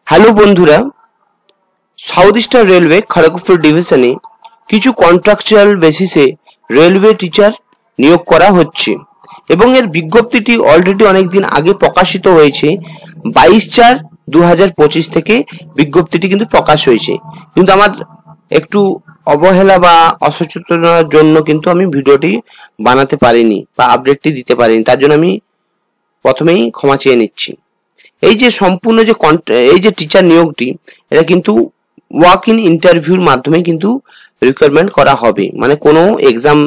Hello বন্ধুরা, south eastern railway Kharagpur ডিভিশনে কিছু কন্ট্রাকচুয়াল বেসিসে রেলওয়ে টিচার নিয়োগ করা হচ্ছে এবং এর বিজ্ঞপ্তিটি অলরেডি অনেকদিন আগে প্রকাশিত হয়েছে। 22/4/2025 থেকে বিজ্ঞপ্তিটি কিন্তু প্রকাশ হয়েছে, কিন্তু আমার একটু অবহেলা বা অসচেতনতার জন্য কিন্তু আমি ভিডিওটি বানাতে পারিনি বা আপডেটটি দিতে পারিনি। তার জন্য আমি প্রথমেই ক্ষমা চেয়ে নিচ্ছি। এই যে সম্পূর্ণ যে এই যে টিচার নিয়োগটি, এটা কিন্তু ওয়াক ইন ইন্টারভিউর মাধ্যমে কিন্তু রিক্রুটমেন্ট করা হবে, মানে কোনো এক্সাম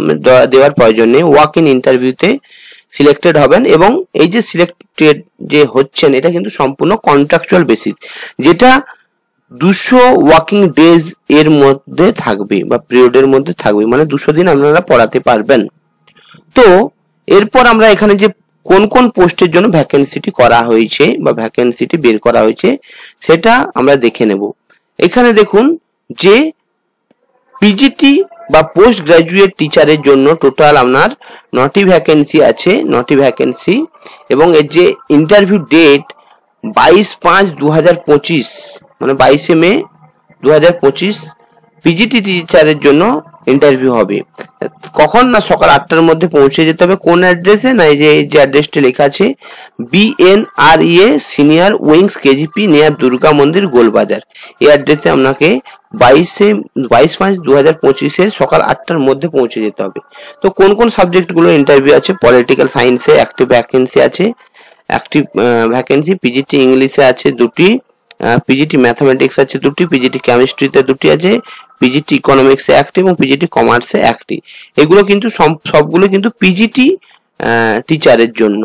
দেওয়ার প্রয়োজন নেই। ওয়াক ইন ইন্টারভিউতে সিলেক্টেড হবেন এবং এই যে সিলেক্টেড যে হচ্ছেন, এটা কিন্তু সম্পূর্ণ কন্ট্রাকচুয়াল বেসিস, যেটা 200 ওয়ার্কিং ডেজ এর মধ্যে থাকবে বা পিরিয়ডের মধ্যে থাকবে, মানে 200 দিন আপনারা পড়াতে পারবেন। তো এরপর আমরা এখানে যে কোন কোন পোস্টের জন্য ভ্যাকেন্সিটি করা হয়েছে বা ভ্যাকেন্সিটি বের করা হয়েছে সেটা আমরা দেখে নেব। এখানে দেখুন যে পিজিটি বা পোস্ট গ্রাজুয়েট টিচারের জন্য টোটাল আপনার 9টি ভ্যাকেন্সি আছে, 9টি ভ্যাকেন্সি, এবং এর যে ইন্টারভিউ ডেট 22/5/2025, মানে 22 মে 2025 পিজিটি টিচারের জন্য ইন্টারভিউ হবে। কখন না সকাল 8টার মধ্যে পৌঁছে যেতে হবে। কোন অ্যাড্রেসে না, এই যে অ্যাড্রেসটি লেখা আছে BNREA senior wings KGP near Durga মন্দির গোলবাজার। এই অ্যাড্রেসে আপনাকে 22/5/2025 সকাল 8টার মধ্যে পৌঁছে যেতে হবে। তো কোন কোন সাবজেক্টগুলো ইন্টারভিউ আছে? পলিটিক্যাল সায়েন্সে একটি ভ্যাকেন্সি আছে, একটি ভ্যাকেন্সি। পিজিটি ইংলিশে আছে 2টি, পিজিটি ম্যাথামেটিক্স আছে 2টি, পিজিটি কেমিস্ট্রিতে 2টি আছে, পিজিটি ইকোনমিক্সে 1টি এবং পিজিটি কমার্সে 1টি। এগুলো কিন্তু সবগুলো কিন্তু পিজিটি টিচারের জন্য।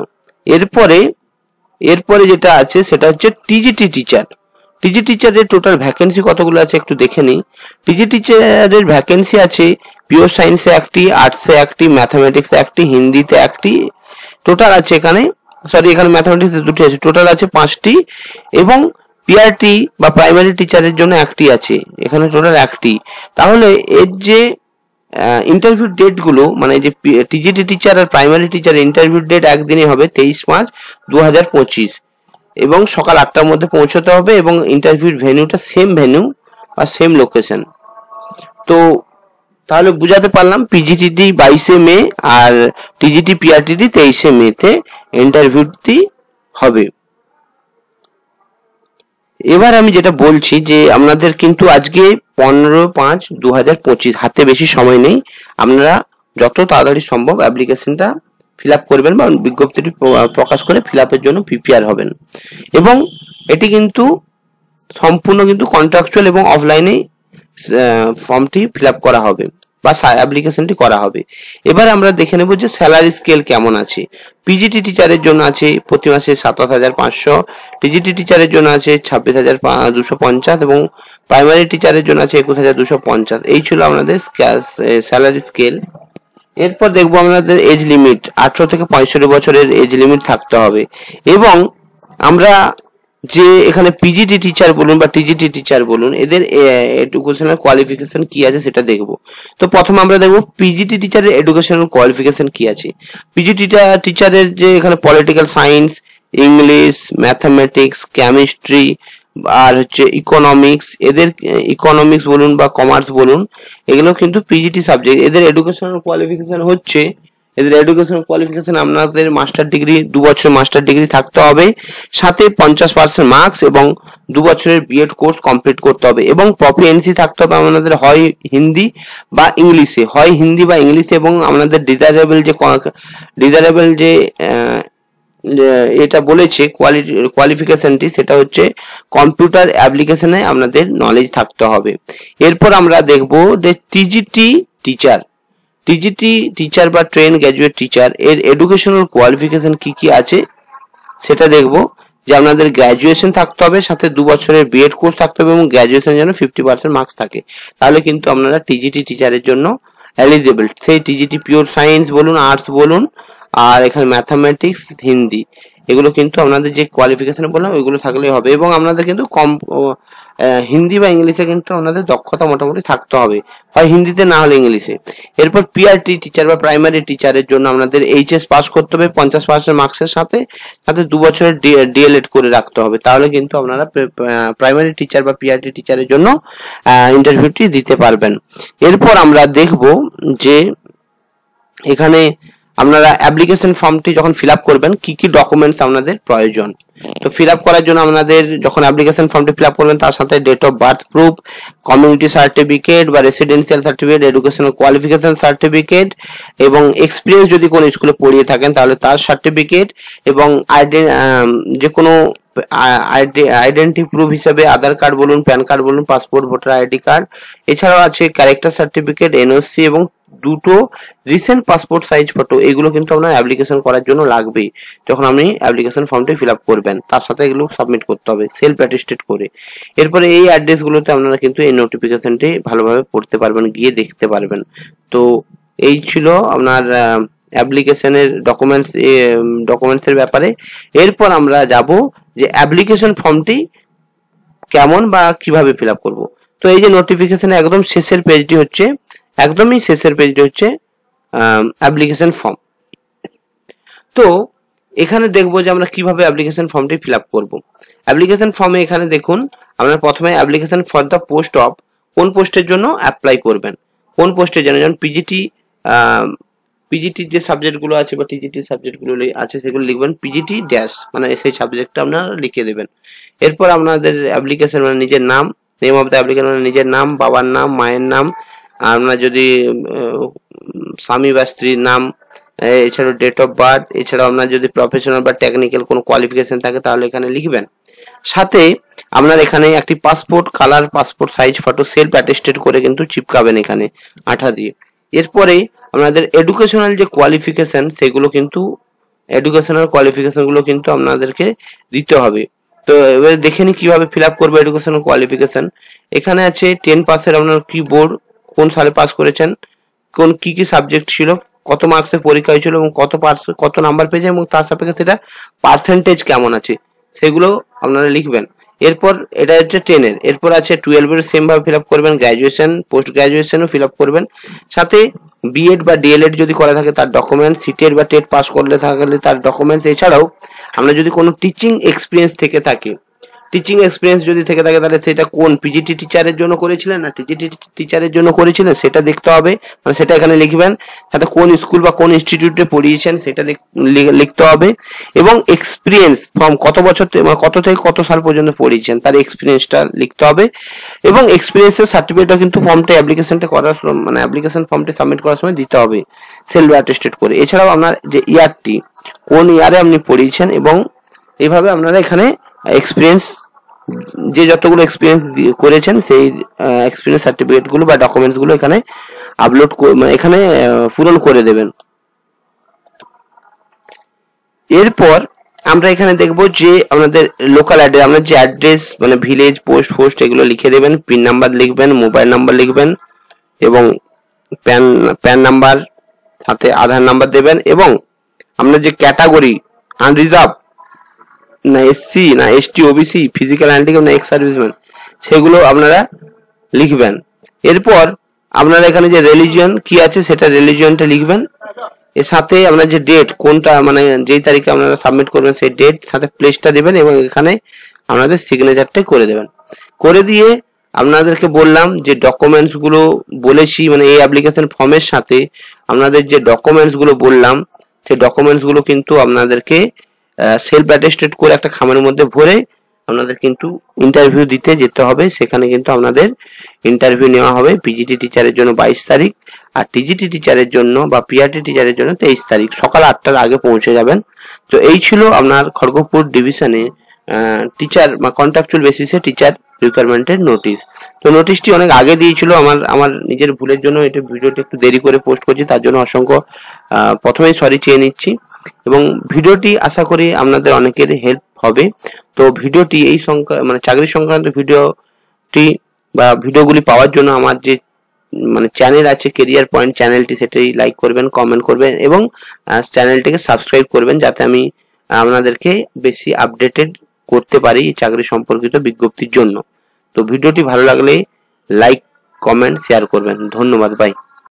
এরপরে যেটা আছে সেটা হচ্ছে টিজিটি টিচার। টিজিটি টিচারের টোটাল ভ্যাকেন্সি কতগুলো আছে একটু দেখে নিই। টিজিটি টিচারের ভ্যাকেন্সি আছে পিওর সায়েন্সে 1টি, আর্টসে 1টি, ম্যাথামেটিক্সে 1টি, হিন্দিতে 1টি। টোটাল আছে এখানে ম্যাথামেটিক্সে 2টি আছে, টোটাল আছে 5টি, এবং পিআরটি বা প্রাইমারি টিচারের জন্য 1টি আছে, এখানে টোটাল 1টি। তাহলে এর যে ইন্টারভিউ ডেট গুলো, মানে যে টিজিটি টিচার আর প্রাইমারি টিচার ইন্টারভিউ ডেট একদিনই হবে, 23/5/2025, এবং সকাল 8টার মধ্যে পৌঁছতে হবে, এবং ইন্টারভিউর ভেন্যুটা সেম ভেন্যু বা সেম লোকেশন। তো তাহলে বুঝাতে পারলাম, পিজিটিটি 22 মে আর টিজিটি পিআরটিটি 23 মেতে ইন্টারভিউটি হবে। এবার আমি যেটা বলছি যে আপনাদের কিন্তু আজকে 15/5/2025, হাতে বেশি সময় নেই। আপনারা যত তাড়াতাড়ি সম্ভব অ্যাপ্লিকেশনটা ফিল আপ করবেন বা বিজ্ঞপ্তিটি প্রকাশ করে ফিল আপের জন্য প্রিপেয়ার হবেন। এবং এটি কিন্তু সম্পূর্ণ কিন্তু কন্ট্রাকচুয়াল এবং অফলাইনে ফর্মটি ফিল আপ করা হবে বা অ্যাপ্লিকেশনটি করা হবে। এবার আমরা দেখে নেব যে স্যালারি স্কেল কেমন আছে। পিজিটি টিচারের জন্য আছে প্রতি মাসে 27,500, টিজিটি টিচারের জন্য আছে 26,250 এবং প্রাইমারি টিচারের জন্য আছে 21,250। এই ছিল আমাদের স্যালারি স্কেল। এরপর দেখবো আমাদের এজ লিমিট, 18 থেকে 65 বছরের এজ লিমিট থাকতে হবে। এবং আমরা যে এখানে পিজিটি টিচার বলুন বা টিজিটি টিচার বলুন, এদের এডুকেশনাল কোয়ালিফিকেশন কি আছে সেটা দেখবো। তো প্রথমে আমরা দেখবো পিজিটি টিচারের এডুকেশনাল কোয়ালিফিকেশন কি আছে। পিজিটি টিচারের যে এখানে political science, English, mathematics, chemistry আর হচ্ছে ইকোনমিক্স, এদের ইকোনমিক্স বলুন বা কমার্স বলুন, এগুলো কিন্তু পিজিটি সাবজেক্ট। এদের এডুকেশনাল কোয়ালিফিকেশন হচ্ছে, আপনাদের মাস্টার ডিগ্রি, 2 বছর মাস্টার ডিগ্রি থাকতে হবে, সাথে 50% মার্কস এবং 2 বছরের বিএড কোর্স কমপ্লিট করতে হবে, এবং প্রফিসিয়েন্সি থাকতে হবে আপনাদের হয় হিন্দি বা ইংলিশে, এবং আপনাদের ডিজারেবল যে এটা বলেছে কোয়ালিফিকেশনটি, সেটা হচ্ছে কম্পিউটার অ্যাপ্লিকেশনে আপনাদের নলেজ থাকতে হবে। এরপর আমরা দেখবো যে টিজিটি টিচার বা ট্রেন গ্র্যাজুয়েট টিচার এর এডুকেশনাল কোয়ালিফিকেশন কি কি আছে সেটা দেখবো। যে আপনাদের গ্র্যাজুয়েশন থাকতে হবে, সাথে 2 বছরের বিএড কোর্স থাকতে হবে, এবং গ্র্যাজুয়েশন যেন 50% মার্কস থাকে, তাহলে কিন্তু আপনারা টিজিটি টিচারের জন্য এলিজিবল। সেই টিজিটি পিওর সায়েন্স বলুন, আর্টস বলুন, আর এখানে ম্যাথামেটিক্স, হিন্দি, এগুলো কিন্তু আপনাদের যে কোয়ালিফিকেশন বললাম ওইগুলো থাকলেই হবে, এবং আপনাদের কিন্তু কম হিন্দি বা ইংলিশে কিন্তু আপনাদের দক্ষতা মোটামুটি থাকতে হবে, হয় হিন্দিতে না হলে ইংলিশে। এরপর পিআরটি টিচার বা প্রাইমারি টিচারের জন্য আপনাদের এইচএস পাস করতে হবে 50% মার্কসের সাথে, 2 বছরের ডিএলএড করে রাখতে হবে, তাহলে কিন্তু আপনারা প্রাইমারি টিচার বা পিআরটি টিচারের জন্য ইন্টারভিউটি দিতে পারবেন। এরপর আমরা দেখব যে এখানে আপনারা অ্যাপ্লিকেশন ফর্মটি যখন ফিল আপ করবেন কি কি ডকুমেন্টস আপনাদের প্রয়োজন। তো ফিল আপ করার জন্য আপনাদের যখন অ্যাপ্লিকেশন ফর্মটি ফিল আপ করবেন তার সাথে date of birth proof, community certificate বা residential certificate, educational qualification certificate, এবং এক্সপিরিয়েন্স যদি কোনো স্কুলে পড়িয়ে থাকেন তাহলে তার সার্টিফিকেট, এবং যে কোনো আইডেন্টি প্রুফ হিসেবে আধার কার্ড বলুন, প্যান কার্ড বলুন, পাসপোর্ট, ভোটার আইডি কার্ড, এছাড়াও আছে ক্যারেক্টার সার্টিফিকেট, এনওসি এবং 2টো রিসেন্ট পাসপোর্ট সাইজ ফটো। এগুলো কিন্তু আপনার অ্যাপ্লিকেশন করার জন্য লাগবেই যখন আপনি অ্যাপ্লিকেশন ফর্মটি ফিল আপ করবেন, তার সাথে এগুলো সাবমিট করতে হবে সেলফ অ্যাটেস্টেড করে। এরপরে এই অ্যাড্রেসগুলোতে আপনারা কিন্তু এই নোটিফিকেশনটি ভালোভাবে পড়তে পারবেন, গিয়ে দেখতে পারবেন। তো এই ছিল আপনার অ্যাপ্লিকেশনের ডকুমেন্টসের ব্যাপারে। এরপর আমরা যাব যে অ্যাপ্লিকেশন ফর্মটি কেমন বা কিভাবে ফিল আপ করবো। তো এই যে নোটিফিকেশনের একদম শেষের পেজটি হচ্ছে অ্যাপ্লিকেশন ফর্ম। তো এখানে দেখবো যে আমরা কিভাবে অ্যাপ্লিকেশন ফর্মটি ফিল আপ করবো। অ্যাপ্লিকেশন ফর্মে এখানে দেখুন আপনারা প্রথমে application for the post of, কোন পোস্টের জন্য অ্যাপ্লাই করবেন, কোন পোস্টের জন্য, যেমন পিজিটির যে সাবজেক্টগুলো আছে বা টিজিটির সাবজেক্টগুলো আছে সেগুলো লিখবেন পিজিটি ড্যাশ, মানে সেই সাবজেক্টটা আপনারা লিখে দেবেন। এরপর আপনাদের অ্যাপ্লিকেশন মানে নিজের নাম, নেম অফ দ্য অ্যাপ্লিকেশন মানে নিজের নাম, বাবার নাম, মায়ের নাম, আপনার যদি স্বামী বা স্ত্রীর নাম, এছাড়াও ডেট অফ বার্থ, এছাড়াও আপনার যদি প্রফেশনাল বা টেকনিক্যাল কোনো কোয়ালিফিকেশন থাকে তাহলে এখানে লিখবেন। সাথে আপনার এখানে একটি passport colour passport size photo self attested করে কিন্তু চিপকাবেন এখানে আঠা দিয়ে। এরপরে আপনাদের এডুকেশনাল যে কোয়ালিফিকেশন সেগুলো কিন্তু কিন্তু আপনাদেরকে দিতে হবে। তো এবার দেখে নি কিভাবে ফিল আপ করবো এডুকেশনাল কোয়ালিফিকেশন। এখানে আছে 10 পাসের আপনার কি বোর্ড, কোন সালে পাস করেছেন, কি কি সাবজেক্ট ছিল, কত মার্কসের পরীক্ষা হয়েছিল এবং কত নাম্বার পেয়েছে, এবং তার সাপেক্ষে সেটা পার্সেন্টেজ কেমন আছে সেগুলো আপনারা লিখবেন। এরপর এটা হচ্ছে 10-এর। এরপর আছে 12-এর সেম ভাবে ফিল আপ করবেন, গ্র্যাজুয়েশন পোস্ট গ্র্যাজুয়েশনও ফিল আপ করবেন, সাথে বিএড বা ডিএলএড যদি করা থাকে তার ডকুমেন্টস, সিটেট বা টেট পাস করলে থাকলে তার ডকুমেন্টস। এছাড়াও আমরা যদি কোনো টিচিং এক্সপিরিয়েন্স থেকে থাকে তাহলে সেটা কোন পিজিটি টিচারের জন্য করেছিলেন না টিজিটি টিচারের জন্য করেছিলেন সেটা দেখতে হবে, মানে সেটা এখানে লিখবেন। সাথে কোন স্কুল বা কোন ইনস্টিটিউটে পড়িয়েছেন সেটা লিখতে হবে, এবং এক্সপিরিয়েন্স ফর্ম কত বছর কত থেকে কত সাল পর্যন্ত পড়িয়েছেন তার এক্সপিরিয়েন্সটা লিখতে হবে, এবং এক্সপিরিয়েন্সের সার্টিফিকেটও কিন্তু ফর্মটা অ্যাপ্লিকেশনটা করার মানে অ্যাপ্লিকেশন ফর্মটি সাবমিট করার সময় দিতে হবে সেলফ অ্যাটেস্টেড করে। এছাড়াও আপনার যে ইয়ারটি, কোন ইয়ারে আপনি পড়িয়েছেন, এবং এইভাবে আপনারা এখানে এক্সপিরিয়েন্স যে যতগুলো এক্সপিরিয়েন্স করেছেন সেই এক্সপিরিয়েন্স সার্টিফিকেট গুলো বা ডকুমেন্টস গুলো এখানে আপলোড এখানে পূরণ করে দেবেন। এরপর আমরা এখানে দেখব যে আপনাদের লোকাল অ্যাড্রেস, আপনার যে অ্যাড্রেস মানে ভিলেজ, পোস্ট এগুলো লিখে দেবেন, পিন নাম্বার লিখবেন, মোবাইল নাম্বার লিখবেন, এবং প্যান নাম্বার সাথে আধার নাম্বার দেবেন, এবং আপনার যে ক্যাটাগরি আনরিজার্ভ না এসসি না এসটি ওবিসি ফিজিক্যাল হ্যান্ডিক্যাপ না এক্স সার্ভিসম্যান সেগুলো আপনারা লিখবেন। এরপর আপনারা এখানে যে রিলিজিয়ন কি আছে সেটা রিলিজিয়নটা লিখবেন। এর সাথে আপনার যে ডেট কোনটা মানে যেই তারিখে আপনারা সাবমিট করবেন সেই ডেট সাথে প্লেসটা দেবেন, এবং এখানে আপনাদের সিগনেচারটা করে দেবেন। করে দিয়ে আপনাদেরকে বললাম যে ডকুমেন্টস গুলো বলেছি, মানে এই অ্যাপ্লিকেশন ফর্মের সাথে আপনাদের যে ডকুমেন্টস গুলো বললাম সেই ডকুমেন্টস গুলো কিন্তু আপনাদেরকে সেলফ অ্যাটেস্টেড করে একটা খামের মধ্যে ভরে আপনাদের কিন্তু ইন্টারভিউ দিতে যেতে হবে। সেখানে কিন্তু আপনাদের ইন্টারভিউ নেওয়া হবে পিজিটি টিচারের জন্য 22 তারিখ, আর টিজিটি টিচারের জন্য বা পিআরটি টিচারের জন্য 23 তারিখ সকাল 8টার আগে পৌঁছে যাবেন। তো এই ছিল আপনার খড়গপুর ডিভিশনে টিচার বা কন্ট্রাকচুয়াল বেসিসে টিচার রিকোয়ারমেন্টের নোটিশ। তো নোটিশটি অনেক আগে দিয়েছিল, আমার নিজের ভুলের জন্য এটা ভিডিওটি একটু দেরি করে পোস্ট করছি, তার জন্য অসংখ্য প্রথমেই সরি চেয়ে নিচ্ছি। এবং ভিডিওটি আশা করি আপনাদের অনেকের হেল্প হবে। তো ভিডিওটি এই মানে চাকরি সংক্রান্ত ভিডিওটি বা ভিডিওগুলি পাওয়ার জন্য আমার যে মানে চ্যানেল আছে কেরিয়ার পয়েন্ট চ্যানেলটি, সেটাই লাইক করবেন, কমেন্ট করবেন, এবং চ্যানেলটিকে সাবস্ক্রাইব করবেন, যাতে আমি আপনাদেরকে বেশি আপডেটেড করতে পারি এই চাকরি সম্পর্কিত বিজ্ঞপ্তির জন্য। তো ভিডিওটি ভালো লাগলে লাইক, কমেন্ট, শেয়ার করবেন। ধন্যবাদ। বাই।